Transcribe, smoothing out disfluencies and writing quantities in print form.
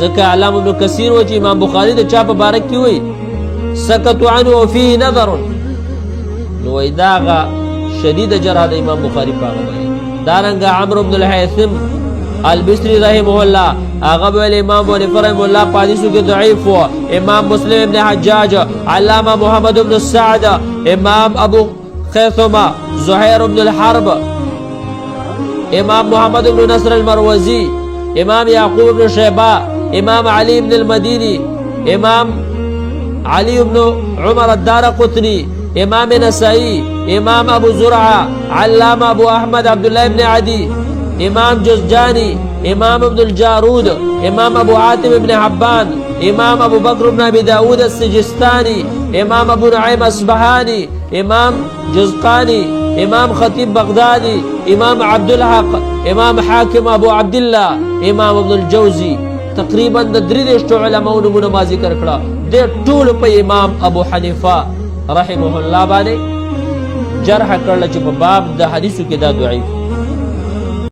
ځکه علامه ابن کثیر و چې امام بخاري د چا په باره کې وایي سکتوا عنه وفيه نظر، نو وایي دا هغه شدید جرح د امام بخاري په هغه باندې. دارنګه عمرو بن الحیثم البصری رحمه الله هغه ویل امام ابو حنیفه رحمه الله په حدیثو کې ضعیف و. امام مسلم ابن حجاج، علامه محمد بن سعد، امام ابو خیثمه، زهیر بن الحرب، امام محمد بن نصر المروزی، امام یعقوب بن شیبہ، امام علی بن المدینی، امام علی بن عمر الدارقطنی، امام نسائی، امام ابو زرعہ، علامہ ابو احمد عبداللہ بن عدی، امام جزجانی، امام ابن الجارود، امام ابو عاطم بن حبان، امام ابو بکر بن ابی داود السجستانی، امام ابو نعیم اصبحانی، امام جزقانی، امام خطیب بغدادی، امام عبدالحق، امام حاکم ابو عبداللہ، امام ابن الجوزی. تقریبا د 33 علماء نمونه ما ذکر کړه. د ټول په امام ابو حنیفه رحمه الله باندې جرح کړل چې په باب د حدیثو کې دا ضعیف